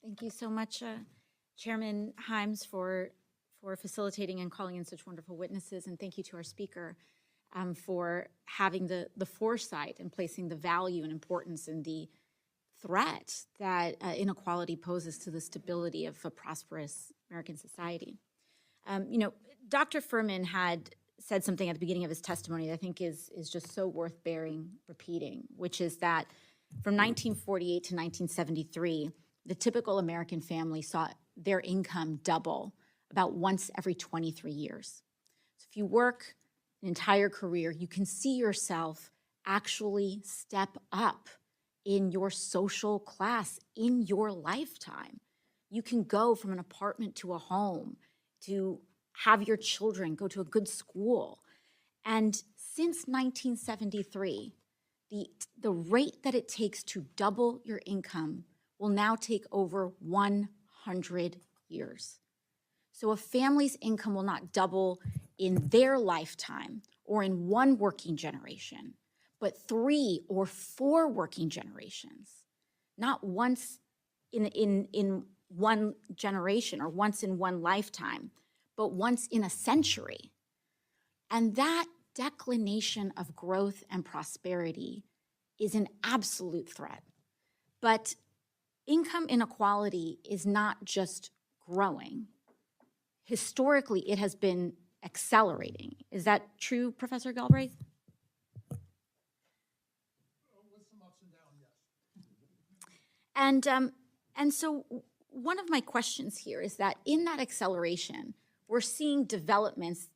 Thank you so much, Chairman Himes, for facilitating and calling in such wonderful witnesses, and thank you to our speaker for having the foresight and placing the value and importance in the threat that inequality poses to the stability of a prosperous American society. Dr. Furman had said something at the beginning of his testimony that I think is just so worth repeating, which is that from 1948 to 1973, the typical American family saw their income double about once every 23 years. So if you work an entire career, you can see yourself actually step up in your social class in your lifetime. You can go from an apartment to a home, to have your children go to a good school. And since 1973, the rate that it takes to double your income will now take over 100 years. So a family's income will not double in their lifetime or in one working generation, but 3 or 4 working generations, not once in one generation or once in one lifetime, but once in a century. And that declination of growth and prosperity is an absolute threat. But income inequality is not just growing. Historically, it has been accelerating. Is that true, Professor Galbraith? With some ups and downs, yes. And so one of my questions here is that in that acceleration, we're seeing developments.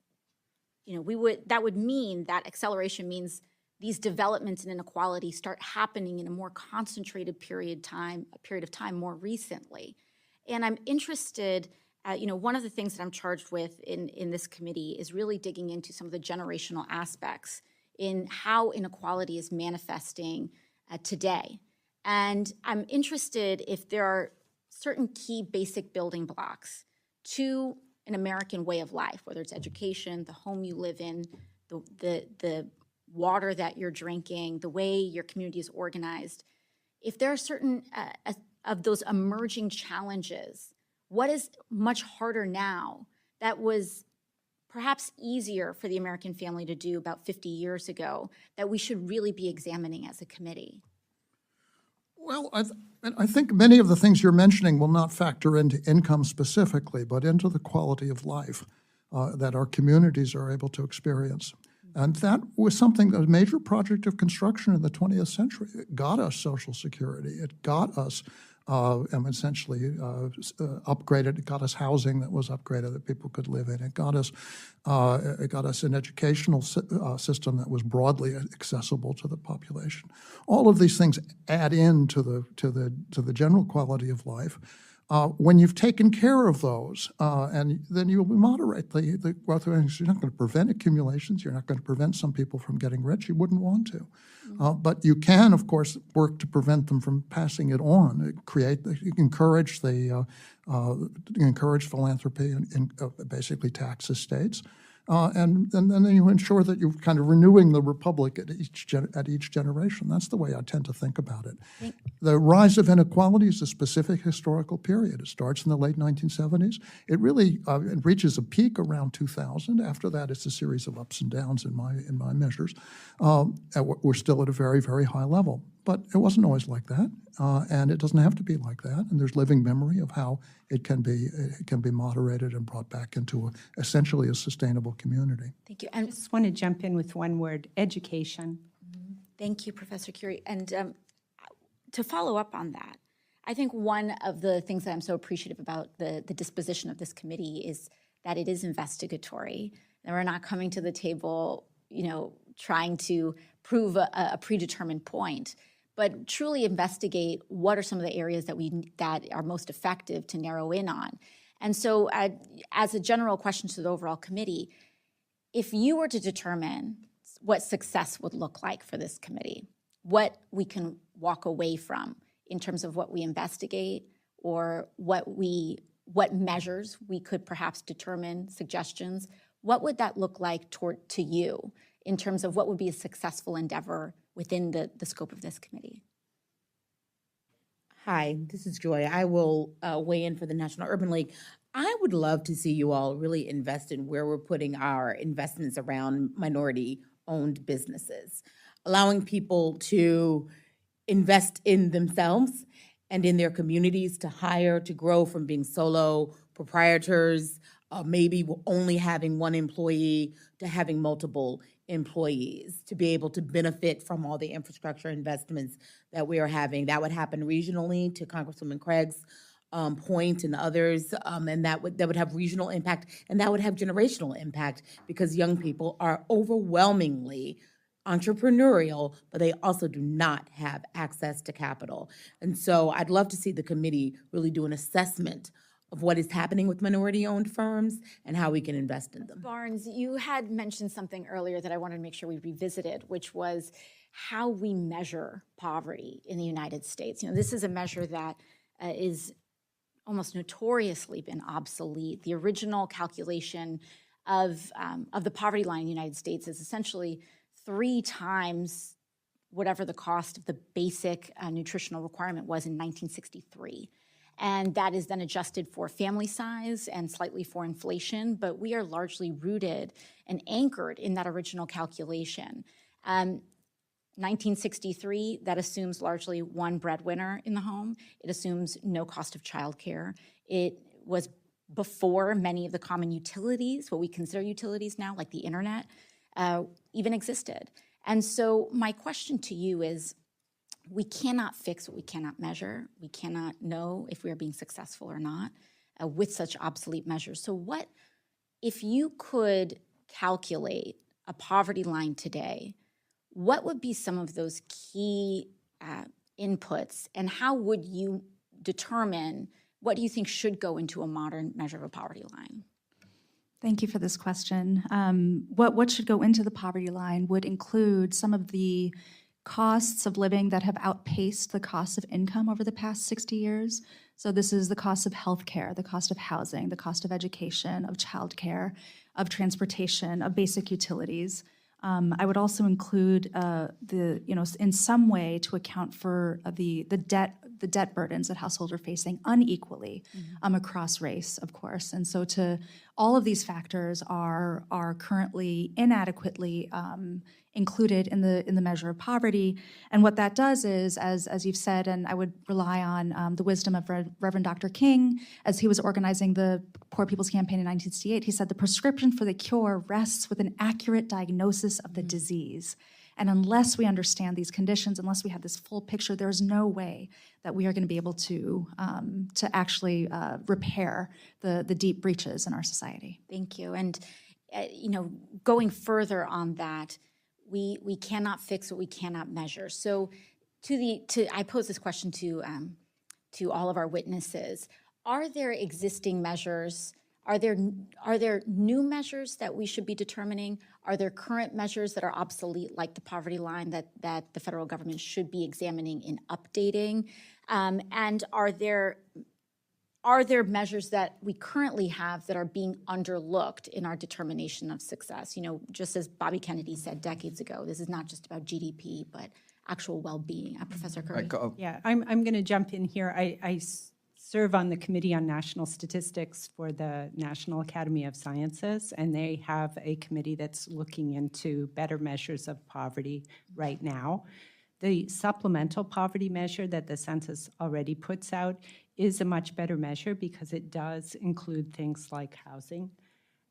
That would mean that acceleration means these developments in inequality start happening in a more concentrated period of time more recently. And I'm interested, one of the things that I'm charged with in this committee is really digging into some of the generational aspects in how inequality is manifesting today. And I'm interested if there are certain key basic building blocks to an American way of life, whether it's education, the home you live in, the water that you're drinking, the way your community is organized. If there are certain of those emerging challenges, what is much harder now that was perhaps easier for the American family to do about 50 years ago that we should really be examining as a committee? Well, I think many of the things you're mentioning will not factor into income specifically, but into the quality of life that our communities are able to experience. And that was something, a major project of construction in the 20th century. It got us Social Security. It got us essentially upgraded. It got us housing that was upgraded that people could live in. It got us an educational system that was broadly accessible to the population. All of these things add in to the general quality of life. When you've taken care of those, and then you'll moderate the growth of earnings. You're not going to prevent accumulations. You're not going to prevent some people from getting rich. You wouldn't want to. But you can, of course, work to prevent them from passing it on. Encourage philanthropy and basically tax estates. And then you ensure that you're kind of renewing the republic at each generation. That's the way I tend to think about it. The rise of inequality is a specific historical period. It starts in the late 1970s. It really it reaches a peak around 2000. After that, it's a series of ups and downs in my measures. We're still at a very, very high level. But it wasn't always like that, and it doesn't have to be like that. And there's living memory of how it can be moderated and brought back into essentially a sustainable community. Thank you. I just want to jump in with one word: education. Thank you, Professor Curie. And to follow up on that, I think one of the things that I'm so appreciative about the disposition of this committee is that it is investigatory. And we're not coming to the table, trying to prove a predetermined point, but truly investigate what are some of the areas that are most effective to narrow in on. And so as a general question to the overall committee, if you were to determine what success would look like for this committee, what we can walk away from in terms of what we investigate or what measures we could perhaps determine, suggestions, what would that look like to you in terms of what would be a successful endeavor within the scope of this committee? Hi, this is Joy. I will weigh in for the National Urban League. I would love to see you all really invest in where we're putting our investments around minority-owned businesses, allowing people to invest in themselves and in their communities, to hire, to grow from being solo proprietors, maybe only having one employee, to having multiple employees, to be able to benefit from all the infrastructure investments that we are having. That would happen regionally, to Congresswoman Craig's point, and others, and that would have regional impact, and that would have generational impact, because young people are overwhelmingly entrepreneurial, but they also do not have access to capital. And so I'd love to see the committee really do an assessment of what is happening with minority-owned firms and how we can invest in them. Barnes, you had mentioned something earlier that I wanted to make sure we revisited, which was how we measure poverty in the United States. You know, this is a measure that is almost notoriously been obsolete. The original calculation of the poverty line in the United States is essentially 3 times whatever the cost of the basic nutritional requirement was in 1963. And that is then adjusted for family size and slightly for inflation, but we are largely rooted and anchored in that original calculation. 1963, that assumes largely one breadwinner in the home. It assumes no cost of childcare. It was before many of the common utilities, what we consider utilities now, like the internet, even existed. And so my question to you is, we cannot fix what we cannot measure. We cannot know if we are being successful or not with such obsolete measures. So what, if you could calculate a poverty line today, what would be some of those key inputs, and how would you determine what do you think should go into a modern measure of a poverty line? Thank you for this question. What should go into the poverty line would include some of the costs of living that have outpaced the cost of income over the past 60 years. So this is the cost of healthcare, the cost of housing, the cost of education, of childcare, of transportation, of basic utilities. I would also include in some way to account for the debt burdens that households are facing unequally across race, of course. And so all of these factors are currently inadequately included in the measure of poverty. And what that does is, as you've said, and I would rely on the wisdom of Reverend Dr. King, as he was organizing the Poor People's Campaign in 1968, he said the prescription for the cure rests with an accurate diagnosis of the disease. And unless we understand these conditions, unless we have this full picture, there's no way that we are going to be able to actually repair the deep breaches in our society. Thank you. And going further on that, we cannot fix what we cannot measure. So I pose this question to all of our witnesses. Are there existing measures? Are there new measures that we should be determining? Are there current measures that are obsolete, like the poverty line, that the federal government should be examining and updating? And are there measures that we currently have that are being underlooked in our determination of success? Just as Bobby Kennedy said decades ago, this is not just about GDP, but actual well-being. Professor Curry. Yeah, I'm going to jump in here. I serve on the Committee on National Statistics for the National Academy of Sciences, and they have a committee that's looking into better measures of poverty right now. The supplemental poverty measure that the census already puts out is a much better measure because it does include things like housing.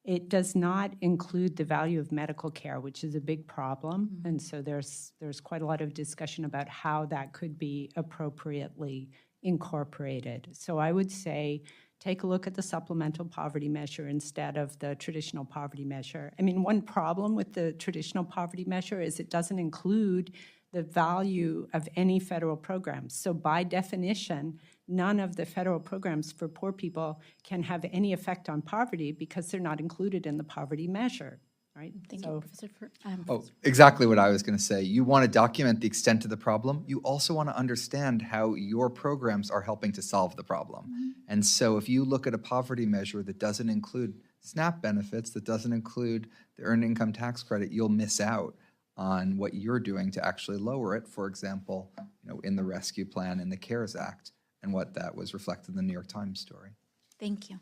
It does not include the value of medical care, which is a big problem, and so there's quite a lot of discussion about how that could be appropriately incorporated. So I would say take a look at the supplemental poverty measure instead of the traditional poverty measure. I mean, one problem with the traditional poverty measure is it doesn't include the value of any federal programs. So by definition, none of the federal programs for poor people can have any effect on poverty because they're not included in the poverty measure. Right? Thank you, Professor. Exactly what I was going to say. You want to document the extent of the problem. You also want to understand how your programs are helping to solve the problem. And so if you look at a poverty measure that doesn't include SNAP benefits, that doesn't include the earned income tax credit, you'll miss out on what you're doing to actually lower it. For example, in the rescue plan and the CARES Act. and what that was reflected in the New York Times story. Thank you.